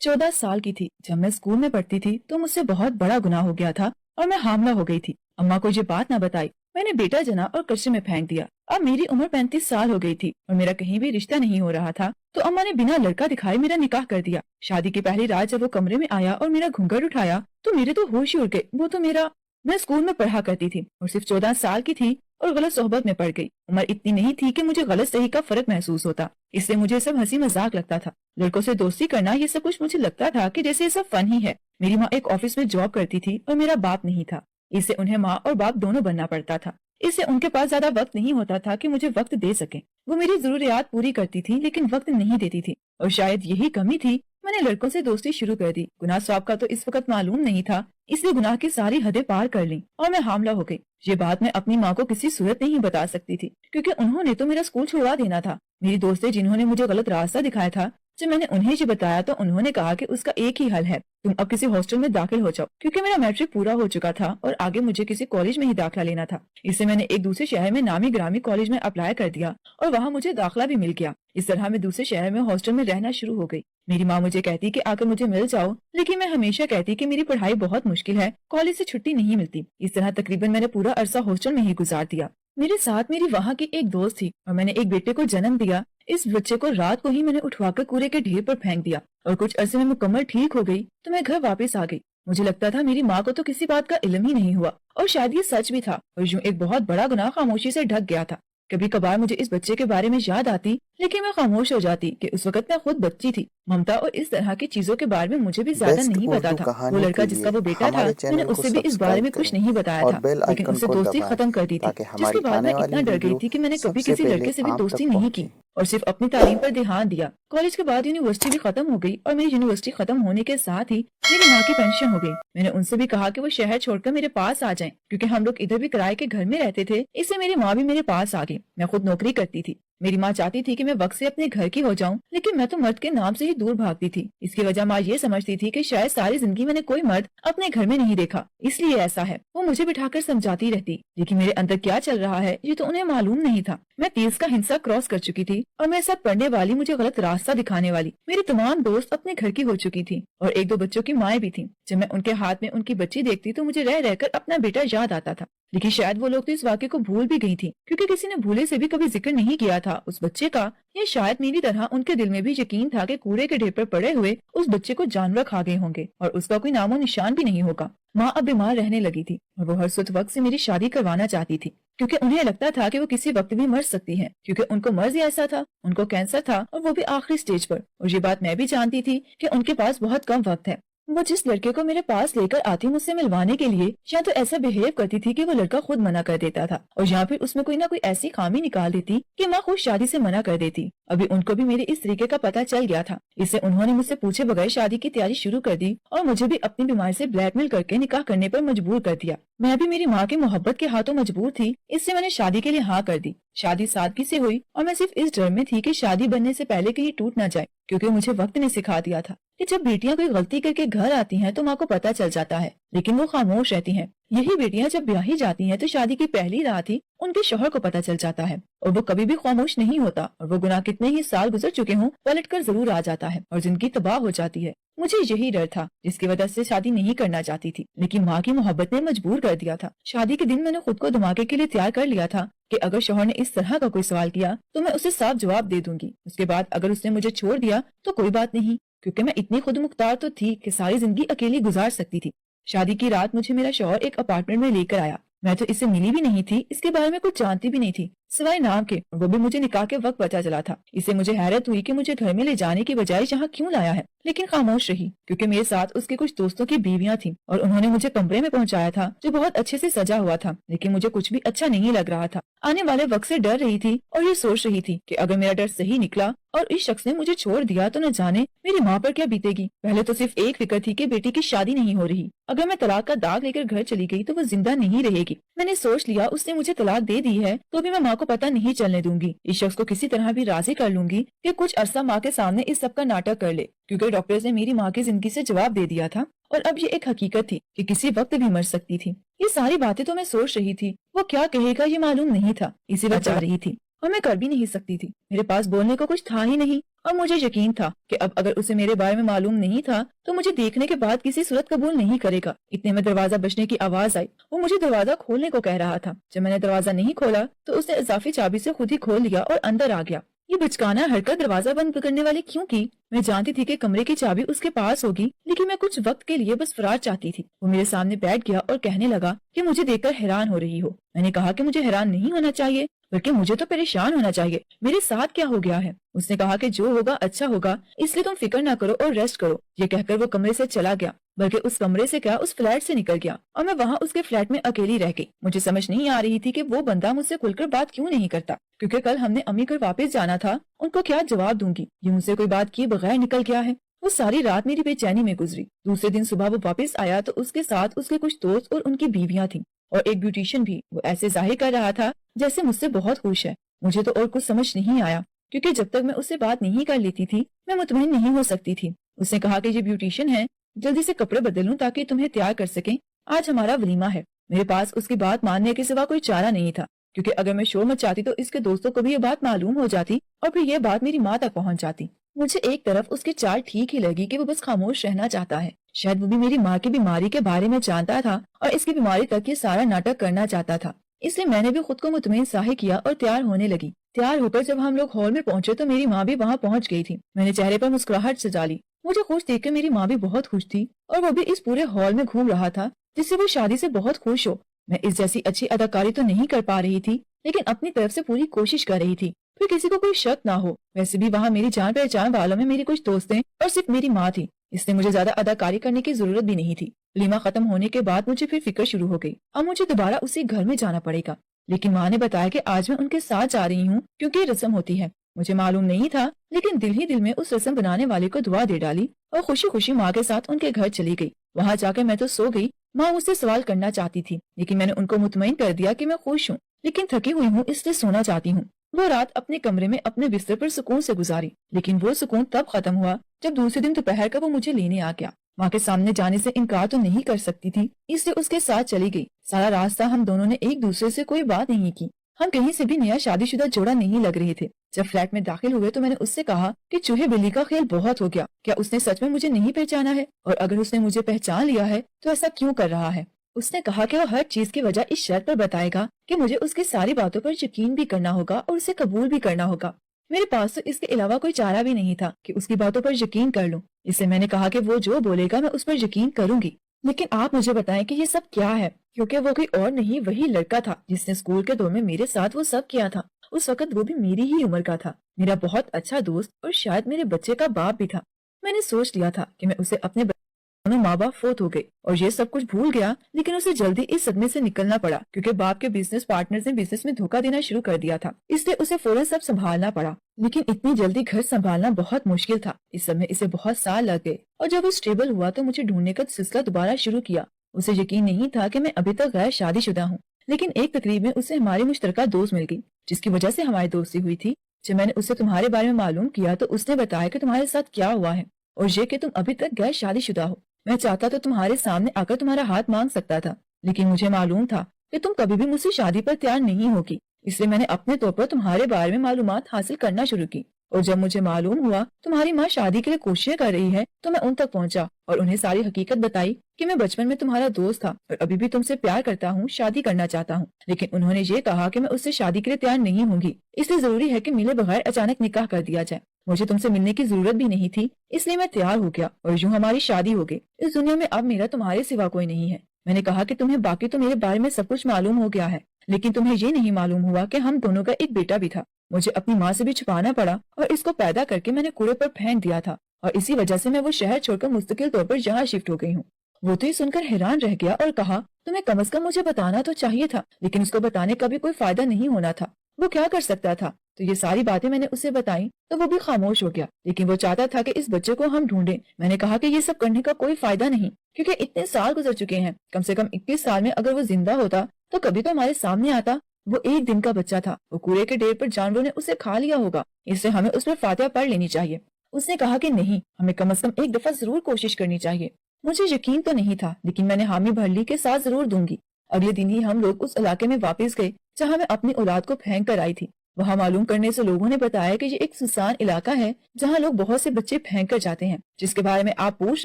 14 साल की थी जब मैं स्कूल में पढ़ती थी तो मुझसे बहुत बड़ा गुनाह हो गया था और मैं हामला हो गई थी। अम्मा को ये बात ना बताई, मैंने बेटा जना और कचरे में फेंक दिया। अब मेरी उम्र 35 साल हो गई थी और मेरा कहीं भी रिश्ता नहीं हो रहा था, तो अम्मा ने बिना लड़का दिखाए मेरा निकाह कर दिया। शादी की पहली रात जब वो कमरे में आया और मेरा घूंघट उठाया तो मेरे तो होश ही उड़ गए। वो तो मेरा मैं स्कूल में पढ़ा करती थी और सिर्फ 14 साल की थी और गलत सोहबत में पड़ गई। उम्र इतनी नहीं थी कि मुझे गलत सही का फर्क महसूस होता, इसलिए मुझे सब हंसी मजाक लगता था। लड़कों से दोस्ती करना ये सब कुछ मुझे लगता था कि जैसे ये सब फन ही है। मेरी माँ एक ऑफिस में जॉब करती थी और मेरा बाप नहीं था, इससे उन्हें माँ और बाप दोनों बनना पड़ता था। इससे उनके पास ज्यादा वक्त नहीं होता था कि मुझे वक्त दे सके। वो मेरी जरूरियात पूरी करती थी लेकिन वक्त नहीं देती थी, और शायद यही कमी थी। मैंने लड़कों से दोस्ती शुरू कर दी। गुनाह स्वाब का तो इस वक्त मालूम नहीं था, इसलिए गुनाह की सारी हदें पार कर ली और मैं हामला हो गई। ये बात मैं अपनी माँ को किसी सूरत नहीं बता सकती थी, क्योंकि उन्होंने तो मेरा स्कूल छुड़वा देना था। मेरी दोस्तें जिन्होंने मुझे गलत रास्ता दिखाया था, जब मैंने उन्हें ये बताया तो उन्होंने कहा कि उसका एक ही हल है, तुम अब किसी हॉस्टल में दाखिल हो जाओ, क्योंकि मेरा मैट्रिक पूरा हो चुका था और आगे मुझे किसी कॉलेज में ही दाखिला लेना था। इससे मैंने एक दूसरे शहर में नामी ग्रामी कॉलेज में अप्लाई कर दिया और वहाँ मुझे दाखिला भी मिल गया। इस तरह मैं दूसरे शहर में हॉस्टल में रहना शुरू हो गई। मेरी माँ मुझे कहती कि आकर मुझे मिल जाओ, लेकिन मैं हमेशा कहती कि मेरी पढ़ाई बहुत मुश्किल है, कॉलेज से छुट्टी नहीं मिलती। इस तरह तकरीबन मैंने पूरा अरसा हॉस्टल में ही गुजार दिया। मेरे साथ मेरी वहाँ की एक दोस्त थी और मैंने एक बेटे को जन्म दिया। इस बच्चे को रात को ही मैंने उठवाकर कूड़े के ढेर पर फेंक दिया और कुछ अरसे में मुकम्मल ठीक हो गई तो मैं घर वापस आ गई। मुझे लगता था मेरी माँ को तो किसी बात का इल्म ही नहीं हुआ, और शायद ये सच भी था और यूं एक बहुत बड़ा गुनाह खामोशी से ढक गया था। कभी कभार मुझे इस बच्चे के बारे में याद आती, लेकिन मैं खामोश हो जाती कि उस वक्त मैं खुद बच्ची थी। ममता और इस तरह की चीजों के बारे में मुझे भी ज्यादा बेस्ट नहीं पता उर्दू था। वो कहानी लड़का के जिसका लिए वो बेटा था, हमारे मैंने चैनल को उससे भी इस बारे सब्सक्राइब में कुछ करें नहीं बताया और था, बेल लेकिन आइकन उससे को दोस्ती दबाएं खत्म कर दी थी। ताकि जिसके हमारी बाद मैं आने इतना वाली डर गई वीडियो थी कि मैंने कभी सबसे किसी पहले लड़के से भी आप दोस्ती तक नहीं की पहुंचे। और सिर्फ अपनी तालीम पर ध्यान दिया। कॉलेज के बाद यूनिवर्सिटी भी खत्म हो गई और मेरी यूनिवर्सिटी खत्म होने के साथ ही मेरी माँ की पेंशन हो गई। मैंने उनसे भी कहा कि वो शहर छोड़कर मेरे पास आ जाएं, क्योंकि हम लोग इधर भी किराए के घर में रहते थे। इससे मेरी माँ भी मेरे पास आ गई। मैं खुद नौकरी करती थी। मेरी माँ चाहती थी कि मैं वक्त से अपने घर की हो जाऊं, लेकिन मैं तो मर्द के नाम से ही दूर भागती थी। इसकी वजह माँ ये समझती थी कि शायद सारी जिंदगी मैंने कोई मर्द अपने घर में नहीं देखा, इसलिए ऐसा है। वो मुझे बिठाकर समझाती रहती, लेकिन मेरे अंदर क्या चल रहा है ये तो उन्हें मालूम नहीं था। मैं 30 का हिंसा क्रॉस कर चुकी थी और मेरे साथ पढ़ने वाली, मुझे गलत रास्ता दिखाने वाली मेरी तमाम दोस्त अपने घर की हो चुकी थी और एक दो बच्चों की माएँ भी थी। जब मैं उनके हाथ में उनकी बच्ची देखती तो मुझे रह रहकर अपना बेटा याद आता था। लेकिन शायद वो लोग तो इस वाक्य को भूल भी गई थी, क्योंकि किसी ने भूले से भी कभी जिक्र नहीं किया था उस बच्चे का। या शायद मेरी तरह उनके दिल में भी यकीन था कि कूड़े के ढेर पर पड़े हुए उस बच्चे को जानवर खा गए होंगे और उसका कोई नामो निशान भी नहीं होगा। माँ अब बीमार रहने लगी थी और वो हर सुत वक्त से मेरी शादी करवाना चाहती थी, क्योंकि उन्हें लगता था कि वो किसी वक्त भी मर सकती है, क्योंकि उनको मर्ज ही ऐसा था। उनको कैंसर था और वो भी आखिरी स्टेज पर। और ये बात मैं भी जानती थी कि उनके पास बहुत कम वक्त है। वो जिस लड़के को मेरे पास लेकर आती मुझसे मिलवाने के लिए, या तो ऐसा बिहेव करती थी कि वो लड़का खुद मना कर देता था, और या फिर उसमें कोई ना कोई ऐसी खामी निकाल देती कि माँ खुद शादी से मना कर देती। अभी उनको भी मेरे इस तरीके का पता चल गया था, इससे उन्होंने मुझसे पूछे बगैर शादी की तैयारी शुरू कर दी और मुझे भी अपनी बीमारी से ब्लैकमेल करके निकाह करने पर मजबूर कर दिया। मैं भी मेरी माँ की मोहब्बत के हाथों मजबूर थी, इससे मैंने शादी के लिए हाँ कर दी। शादी सादगी से हुई और मैं सिर्फ इस डर में थी कि शादी बनने से पहले कहीं टूट न जाए, क्योंकि मुझे वक्त ने सिखा दिया था कि जब बेटियां कोई गलती करके घर आती हैं तो माँ को पता चल जाता है, लेकिन वो खामोश रहती हैं। यही बेटियां जब ब्याही जाती हैं तो शादी की पहली रात ही उनके शौहर को पता चल जाता है और वो कभी भी खामोश नहीं होता, और वो गुनाह कितने ही साल गुजर चुके हों पलट कर जरूर आ जाता है और जिंदगी तबाह हो जाती है। मुझे यही डर था जिसकी वजह से शादी नहीं करना चाहती थी, लेकिन माँ की मोहब्बत ने मजबूर कर दिया था। शादी के दिन मैंने खुद को धमाके के लिए तैयार कर लिया था कि अगर शौहर ने इस तरह का कोई सवाल किया तो मैं उसे साफ जवाब दे दूंगी। उसके बाद अगर उसने मुझे छोड़ दिया तो कोई बात नहीं, क्योंकि मैं इतनी खुद मुख्तार तो थी कि सारी जिंदगी अकेली गुजार सकती थी। शादी की रात मुझे मेरा शौहर एक अपार्टमेंट में लेकर आया। मैं तो इससे मिली भी नहीं थी, इसके बारे में कुछ जानती भी नहीं थी सिवाय नाम के, और वो भी मुझे निकाह के वक्त पता चला था। इससे मुझे हैरत हुई कि मुझे घर में ले जाने की बजाय यहाँ क्यों लाया है, लेकिन खामोश रही, क्योंकि मेरे साथ उसके कुछ दोस्तों की बीवियां थीं और उन्होंने मुझे कमरे में पहुंचाया था जो बहुत अच्छे से सजा हुआ था, लेकिन मुझे कुछ भी अच्छा नहीं लग रहा था। आने वाले वक्त से डर रही थी और ये सोच रही थी कि अगर मेरा डर सही निकला और इस शख्स ने मुझे छोड़ दिया तो न जाने मेरी माँ पर क्या बीतेगी। पहले तो सिर्फ एक फिक्र थी कि बेटी की शादी नहीं हो रही, अगर मैं तलाक का दाग लेकर घर चली गई तो वो जिंदा नहीं रहेगी। मैंने सोच लिया उसने मुझे तलाक दे दी है तो भी मैं माँ को पता नहीं चलने दूंगी। इस शख्स को किसी तरह भी राजी कर लूंगी कि कुछ अरसा माँ के सामने इस सब का नाटक कर ले, क्योंकि डॉक्टर्स ने मेरी माँ की जिंदगी से जवाब दे दिया था और अब ये एक हकीकत थी कि किसी वक्त भी मर सकती थी। ये सारी बातें तो मैं सोच रही थी, वो क्या कहेगा ये मालूम नहीं था, इसी वजह रही थी। اور میں کر بھی نہیں سکتی تھی. میرے پاس بولنے کو کچھ تھا ہی نہیں اور مجھے یقین تھا کہ اب اگر اسے میرے بارے میں معلوم نہیں تھا تو مجھے دیکھنے کے بعد کسی صورت قبول نہیں کرے گا. اتنے میں دروازہ بجنے کی آواز آئی. وہ مجھے دروازہ کھولنے کو کہہ رہا تھا. جب میں نے دروازہ نہیں کھولا تو اس نے اضافی چابی سے خود ہی کھول لیا اور اندر آ گیا. یہ بچکانا حرکت دروازہ بند کرنے والے کیوں کی؟ میں جانتی تھی کہ کمرے کی چابی اس کے پاس ہوگی، لیکن میں کچھ وقت کے لیے بس فرار چاہتی تھی. وہ میرے سامنے بیٹھ گیا اور کہنے لگا کہ مجھے دیکھ کر حیران ہو رہی ہو. میں نے کہا کہ مجھے حیران نہیں ہونا چاہیے بلکہ مجھے تو پریشان ہونا چاہیے. میرے ساتھ کیا ہو گیا ہے؟ اس نے کہا کہ جو ہوگا اچھا ہوگا، اس لیے تم فکر نہ کرو اور ریسٹ کرو. یہ کہہ کر وہ کمرے سے چلا گیا، بلکہ اس کمرے سے کیا اس فلیٹ سے نکل گیا اور میں وہاں اس کے فلیٹ میں اکیلی رہ گئی. مجھے سمجھ نہیں آ رہی تھی کہ وہ بندہ مجھ سے کھل کر بات کیوں نہیں کرتا، کیونکہ کل ہم نے امی گھر واپس جانا تھا. ان کو کیا جواب دوں گی؟ یہ مجھ سے کوئی بات کیے بغیر نکل گیا ہے. وہ ساری رات میری بے چینی میں گزری. دوسرے دن صبح وہ واپس آیا تو اس کے ساتھ اس کے کچھ دوست اور ان کی بیویاں تھیں اور ایک بیوٹیشین بھی. وہ ایسے ظاہر کر رہا تھا جیسے مجھ سے بہت خوش ہے. مجھے تو اور کچھ سمجھ نہیں آیا، کیونکہ جب تک میں اس سے بات نہیں کر لیتی تھی میں مطمئن نہیں ہو سکتی تھی. اس نے کہا کہ یہ بیوٹیشین ہے، جلدی سے کپڑے بدل لوں تاکہ تمہیں تیار کر سکیں، آج ہمارا ولیمہ ہے. میرے پاس اس کی بات ماننے کے سوا کوئی چارہ نہیں تھا، کیونکہ اگر میں شور مچاتی تو اس کے دوستوں کو بھی یہ بات معلوم ہو جاتی اور پھر یہ بات میری ماں تک پہنچ جاتی. مجھے ایک طرف اس کی چال ٹھیک ہی لگی کہ وہ بس خاموش رہنا چاہتا ہے. شاید وہ بھی میری ماں کی بیماری کے بارے میں جانتا تھا اور اس کی بیماری تک یہ سارا ناٹک کرنا چاہتا تھا. اس لیے میں نے بھی خود کو مطمئن ظاہر کیا اور تیار ہونے لگی. تیار ہو کر جب ہم لوگ ہال میں پہنچے تو میری ماں بھی وہاں پہنچ گئی تھی. میں نے چہرے پر مسکراہٹ سجا لی. مجھے خوش دیکھ کر میری ماں بھی بہت خوش تھی اور وہ بھی اس پورے ہال میں گھوم رہا تھا جس سے وہ شادی سے بہت خوش ہو. میں اس جیسی اچھی اداکاری تو نہیں کر پا رہی تھی، لیکن اپنی طرف سے پوری کوشش کر رہی تھی پھر کسی کو کوئی شک نہ ہو. ویسے بھی وہاں میری جان پہچان والوں میں میری کچھ دوستیں اور صرف میری ماں تھی، اس لیے مجھے زیادہ اداکاری کرنے کی ضرورت بھی نہیں تھی. ولیمہ ختم ہونے کے بعد مجھے پھر فکر شروع ہو گئی. اب مجھے دوبارہ اسی گھر میں جانا پڑے گا، لیکن ماں نے بتایا کہ آج میں ان کے ساتھ جا رہی ہوں کیونکہ یہ رسم ہوتی ہے. مجھے معلوم نہیں تھا، لیکن دل ہی دل میں اس رسم بنانے والے کو دعا دے ڈالی اور خوشی خوشی ماں کے ساتھ ان کے گھر چلی گئی. وہاں جا کر میں تو سو گئی. ماں مجھ سے سوال کرنا چاہتی تھی، لیکن میں نے ان کو مطمئن کر دیا کہ میں خوش ہوں، لیکن تھکی ہوئی ہوں اس لیے سونا چاہتی ہوں. وہ رات اپنے کمرے میں اپنے بستر پر سکون سے گزاری، لیکن وہ سکون تب ختم ہوا جب دوسرے دن دوپہر کا وہ مجھے لینے آ گیا. ماں کے سامنے جانے سے انکار تو نہیں کر سکتی تھی، اس لیے اس کے ساتھ چلی گئی. سارا راستہ ہم دونوں نے ایک دوسرے سے کوئی بات نہیں کی. ہم کہیں سے بھی نیا شادی شدہ جوڑا نہیں لگ رہے تھے. جب فلیٹ میں داخل ہوئے تو میں نے اس سے کہا کہ چوہے بلی کا خیال بہت ہو گیا. کیا اس نے سچ میں مجھے نہیں پہچانا ہے؟ اور اگر اس نے مجھے پہچان لیا ہے تو ایسا کیوں کر رہا ہے؟ اس نے کہا کہ وہ ہر چیز کی وجہ اس شرط پر بتائے گا کہ مجھے اس کی ساری باتوں پر یقین بھی کرنا ہوگا اور اسے قبول بھی کرنا ہوگا. میرے پاس تو اس کے علاوہ کوئی چارہ بھی نہیں تھا کہ اس کی باتوں پر یقین کر لوں. اس سے میں نے کہا کہ وہ جو بولے گا میں اس پر یقین کروں گی، لیکن آپ مجھے بتائیں کہ یہ سب کیا ہے، کیونکہ وہ کوئی اور نہیں وہی لڑکا تھا جس نے اسکول کے دور میں میرے ساتھ وہ سب کیا تھا. اس وقت وہ بھی میری ہی عمر کا تھا، میرا بہت اچھا دوست اور شاید میرے بچے کا باپ بھی تھا. میں نے سوچ لیا تھا کہ میں اسے اپنے دونوں ماں باپ فوت ہو گئے اور یہ سب کچھ بھول گیا، لیکن اسے جلدی اس صدمے سے نکلنا پڑا کیونکہ باپ کے بزنس پارٹنرز نے بزنس میں دھوکہ دینا شروع کر دیا تھا. اس لیے اسے فوراً سب سنبھالنا پڑا، لیکن اتنی جلدی گھر سنبھالنا بہت مشکل تھا. اس سب میں اسے بہت سال لگ گئے اور جب وہ اسٹیبل ہوا تو مجھے ڈھونڈنے کا سلسلہ دوبارہ شروع کیا. اسے یقین نہیں تھا کہ میں ابھی تک غیر شادی شدہ ہوں، لیکن ایک تقریب میں اسے ہماری مشترکہ دوست مل گئی جس کی وجہ سے ہماری دوستی ہوئی تھی. جب میں نے اسے تمہارے بارے میں معلوم کیا تو اس نے بتایا کہ تمہارے ساتھ کیا ہوا ہے اور یہ کہ تم ابھی تک غیر شادی شدہ ہو. میں چاہتا تو تمہارے سامنے آ کر تمہارا ہاتھ مانگ سکتا تھا، لیکن مجھے معلوم تھا کہ تم کبھی بھی مجھ سے شادی پر تیار نہیں ہوگی، اس لیے میں نے اپنے طور پر تمہارے بارے میں معلومات حاصل کرنا شروع کی. اور جب مجھے معلوم ہوا تمہاری ماں شادی کے لیے کوششیں کر رہی ہے تو میں ان تک پہنچا اور انہیں ساری حقیقت بتائی کہ میں بچپن میں تمہارا دوست تھا اور ابھی بھی تم سے پیار کرتا ہوں، شادی کرنا چاہتا ہوں. لیکن انہوں نے یہ کہا کہ میں اس سے شادی کے لیے تیار نہیں ہوں گی، اس لیے ضروری ہے کہ ملے بغیر اچانک نکاح کر دیا جائے. مجھے تم سے ملنے کی ضرورت بھی نہیں تھی، اس لیے میں تیار ہو گیا اور یوں ہماری شادی ہو گئی. اس دنیا میں اب میرا تمہارے سوا کوئی نہیں ہے. میں نے کہا کہ تمہیں باقی تو میرے بارے میں سب کچھ معلوم ہو گیا ہے، لیکن تمہیں یہ نہیں معلوم ہوا کہ ہم دونوں کا ایک بیٹا بھی تھا. مجھے اپنی ماں سے بھی چھپانا پڑا اور اس کو پیدا کر کے میں نے کوڑے پر پھینک دیا تھا اور اسی وجہ سے میں وہ شہر چھوڑ کر مستقل طور پر یہاں شفٹ ہو گئی ہوں. وہ تو یہ سن کر حیران رہ گیا اور کہا تمہیں کم از کم مجھے بتانا تو چاہیے تھا، لیکن اس کو بتانے کا بھی کوئی فائدہ نہیں ہونا تھا. وہ کیا کر سکتا تھا؟ تو یہ ساری باتیں میں نے اسے بتائیں تو وہ بھی خاموش ہو گیا، لیکن وہ چاہتا تھا کہ اس بچے کو ہم ڈھونڈیں. میں نے کہا کہ یہ سب کرنے کا کوئی فائدہ نہیں کیونکہ اتنے سال گزر چکے ہیں، کم سے کم 21 سال میں اگر وہ زندہ ہوتا تو کبھی تو ہمارے سامنے آتا. وہ ایک دن کا بچہ تھا، وہ کوڑے کے ڈھیر پر جانوروں نے اسے کھا لیا ہوگا، اس سے ہمیں اس پر فاتحہ پڑھ لینی چاہیے. اس نے کہا کہ نہیں، ہمیں کم از کم ایک دفعہ ضرور کوشش کرنی چاہیے. مجھے یقین تو نہیں تھا، لیکن میں نے حامی بھر لی کے ساتھ ضرور دوں گی. اگلے دن ہی ہم لوگ اس علاقے میں واپس گئے جہاں میں اپنی اولاد کو پھینک کر آئی تھی. वहाँ मालूम करने से लोगों ने बताया कि ये एक सुनसान इलाका है जहाँ लोग बहुत से बच्चे फेंक कर जाते हैं। जिसके बारे में आप पूछ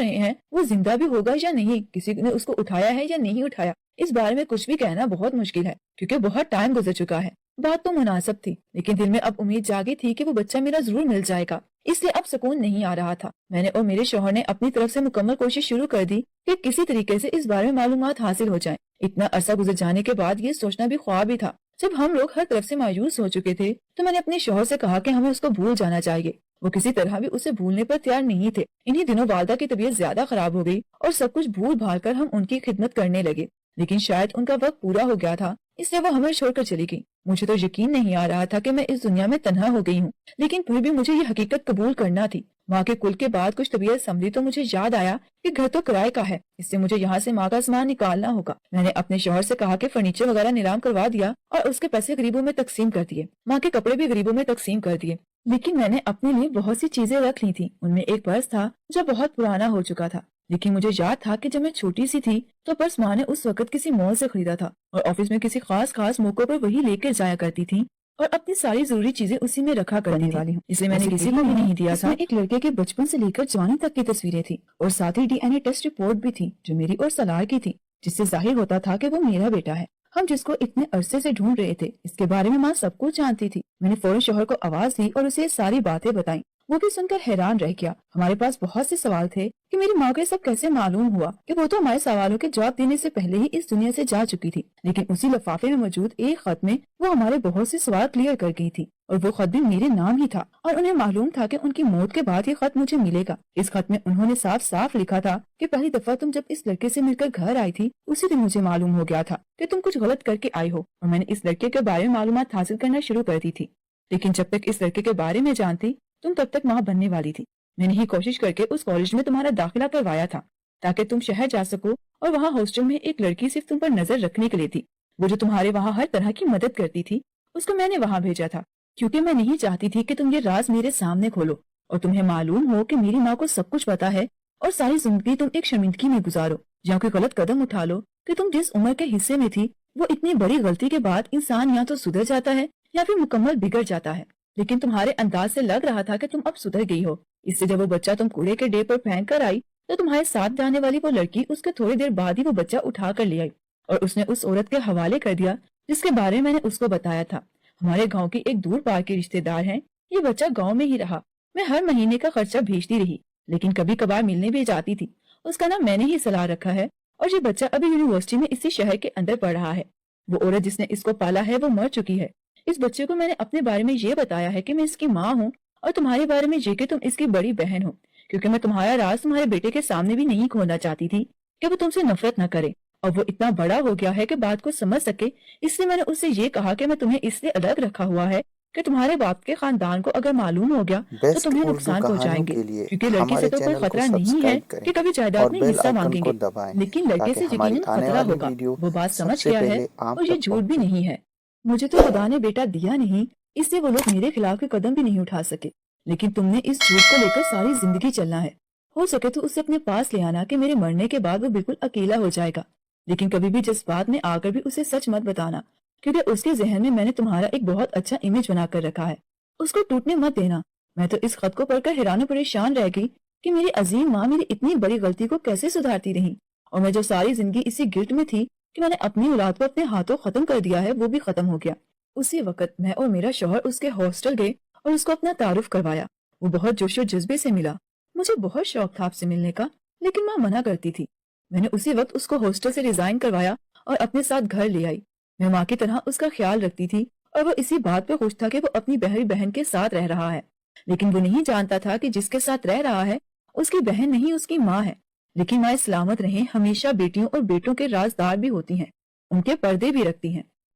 रहे हैं वो जिंदा भी होगा या नहीं, किसी ने उसको उठाया है या नहीं उठाया, इस बारे में कुछ भी कहना बहुत मुश्किल है क्योंकि बहुत टाइम गुजर चुका है। बात तो मुनासिब थी, लेकिन दिल में अब उम्मीद जागी थी कि वो बच्चा मेरा जरूर मिल जाएगा, इसलिए अब सुकून नहीं आ रहा था। मैंने और मेरे शौहर ने अपनी तरफ से मुकम्मल कोशिश शुरू कर दी कि किसी तरीके से इस बारे में मालूमात हासिल हो जाए। इतना अरसा गुजर जाने के बाद ये सोचना भी ख्वाब ही था। जब हम लोग हर तरफ से मायूस हो चुके थे तो मैंने अपने शौहर से कहा कि हमें उसको भूल जाना चाहिए। वो किसी तरह भी उसे भूलने पर तैयार नहीं थे। इन्हीं दिनों वालदा की तबीयत ज्यादा खराब हो गई और सब कुछ भूल भाल कर हम उनकी खिदमत करने लगे, लेकिन शायद उनका वक्त पूरा हो गया था इसलिए वो हमें छोड़कर चली गई। मुझे तो यकीन नहीं आ रहा था कि मैं इस दुनिया में तन्हा हो गई हूँ, लेकिन फिर भी मुझे ये हकीकत कबूल करना थी। माँ के कुल के बाद कुछ तबीयत संभली तो मुझे याद आया कि घर तो किराए का है, इससे मुझे यहाँ से माँ का सामान निकालना होगा। मैंने अपने शौहर से कहा कि फर्नीचर वगैरह नीलाम करवा दिया और उसके पैसे गरीबों में तकसीम कर दिए। माँ के कपड़े भी गरीबों में तकसीम कर दिए, लेकिन मैंने अपने लिए बहुत सी चीजें रख ली थी। उनमें एक पर्स था जो बहुत पुराना हो चुका था, लेकिन मुझे याद था कि जब मैं छोटी सी थी तो पर्स माँ ने उस वक्त किसी मॉल से खरीदा था और ऑफिस में किसी खास मौकों पर वही लेकर जाया करती थी और अपनी सारी जरूरी चीजें उसी में रखा करने वाली हूँ। इसलिए मैंने किसी को भी नहीं दिया था। एक लड़के के बचपन से लेकर जवानी तक की तस्वीरें थी और साथ ही DNA टेस्ट रिपोर्ट भी थी जो मेरी और सलार की थी, जिससे जाहिर होता था कि वो मेरा बेटा है। हम जिसको इतने अरसे से ढूंढ रहे थे, इसके बारे में माँ सब कुछ जानती थी। मैंने फौरन शौहर को आवाज दी और उसे सारी बातें बताई। वो भी सुनकर हैरान रह गया। हमारे पास बहुत से सवाल थे कि मेरी माँ को ये सब कैसे मालूम हुआ कि वो तो हमारे सवालों के जवाब देने से पहले ही इस दुनिया से जा चुकी थी, लेकिन उसी लिफाफे में मौजूद एक खत में वो हमारे बहुत से सवाल क्लियर कर गई थी और वो खत भी मेरे नाम ही था और उन्हें मालूम था कि उनकी मौत के बाद ये खत मुझे मिलेगा। इस खत में उन्होंने साफ साफ लिखा था कि पहली दफा तुम जब इस लड़के से मिलकर घर आई थी उसी दिन मुझे मालूम हो गया था कि तुम कुछ गलत करके आई हो और मैंने इस लड़के के बारे में मालूमात हासिल करना शुरू कर दी थी। लेकिन जब तक इस लड़के के बारे में जानती तुम तब तक माँ बनने वाली थी। मैंने ही कोशिश करके उस कॉलेज में तुम्हारा दाखिला करवाया था ताकि तुम शहर जा सको और वहाँ हॉस्टल में एक लड़की सिर्फ तुम पर नजर रखने के लिए थी। वो जो तुम्हारे वहाँ हर तरह की मदद करती थी उसको मैंने वहाँ भेजा था क्योंकि मैं नहीं चाहती थी कि तुम ये राज मेरे सामने खोलो और तुम्हें मालूम हो कि मेरी माँ को सब कुछ पता है और सारी जिंदगी तुम एक शर्मिंदगी में गुजारो या कोई गलत कदम उठा लो कि तुम जिस उम्र के हिस्से में थी वो इतनी बड़ी गलती के बाद इंसान या तो सुधर जाता है या फिर मुकम्मल बिगड़ जाता है। लेकिन तुम्हारे अंदाज से लग रहा था कि तुम अब सुधर गई हो। इससे जब वो बच्चा तुम कूड़े के ढेर पर फेंक कर आई तो तुम्हारे साथ जाने वाली वो लड़की उसके थोड़ी देर बाद ही वो बच्चा उठा कर ले आई और उसने उस औरत के हवाले कर दिया जिसके बारे में मैंने उसको बताया था। हमारे गाँव की एक दूर पार के रिश्तेदार है। ये बच्चा गाँव में ही रहा। मैं हर महीने का खर्चा भेजती रही, लेकिन कभी कभार मिलने भी जाती थी। उसका नाम मैंने ही सलाह रखा है और ये बच्चा अभी यूनिवर्सिटी में इसी शहर के अंदर पढ़ रहा है। वो औरत जिसने इसको पाला है वो मर चुकी है। इस बच्चे को मैंने अपने बारे में ये बताया है कि मैं इसकी माँ हूँ और तुम्हारे बारे में ये कि तुम इसकी बड़ी बहन हो, क्योंकि मैं तुम्हारा राज तुम्हारे बेटे के सामने भी नहीं खोलना चाहती थी कि वो तुमसे नफरत न करे और वो इतना बड़ा हो गया है कि बात को समझ सके। इसलिए मैंने उससे ये कहा कि मैं तुम्हें इसलिए अलग रखा हुआ है कि तुम्हारे बाप के खानदान को अगर मालूम हो गया तो तुम्हें नुकसान पहुंचाएंगे, क्योंकि लड़की से तो कोई खतरा नहीं है कि कभी जायदाद में हिस्सा मांगेंगे, लेकिन लड़के से यकीनन खतरा होगा। वो बात समझ गया है और ये झूठ भी नहीं है। मुझे तो खुदा ने बेटा दिया नहीं, इसलिए वो लोग मेरे खिलाफ के कदम भी नहीं उठा सके, लेकिन तुमने इस झूठ को लेकर सारी जिंदगी चलना है। हो सके तो उसे अपने पास ले आना कि मेरे मरने के बाद वो बिल्कुल अकेला हो जाएगा, लेकिन कभी भी जज्बात में आकर भी उसे सच मत बताना, क्योंकि उसके जहन में मैंने तुम्हारा एक बहुत अच्छा इमेज बना कर रखा है। उसको टूटने मत देना। मैं तो इस खत को पढ़कर हैरान परेशान रह गई कि मेरी अजीम माँ मेरी इतनी बड़ी गलती को कैसे सुधारती रही, और मैं जो सारी जिंदगी इसी गिल्ट में थी कि मैंने अपनी औलाद को अपने हाथों खत्म कर दिया है, वो भी खत्म हो गया। उसी वक्त मैं और मेरा शौहर उसके हॉस्टल गए और उसको अपना तारुफ करवाया। वो बहुत जोशो जज्बे से मिला। मुझे बहुत शौक था आपसे मिलने का, लेकिन माँ मना करती थी। मैंने उसी वक्त उसको हॉस्टल से रिजाइन करवाया और अपने साथ घर ले आई। मैं माँ की तरह उसका ख्याल रखती थी और वो इसी बात पे खुश था कि वो अपनी बहरी बहन के साथ रह रहा है, लेकिन वो नहीं जानता था कि जिसके साथ रह रहा है उसकी बहन नहीं उसकी माँ है। लेकिन माँ सलामत रहे हमेशा बेटियों और बेटों के राजदार भी होती हैं, उनके पर्दे भी रखती हैं।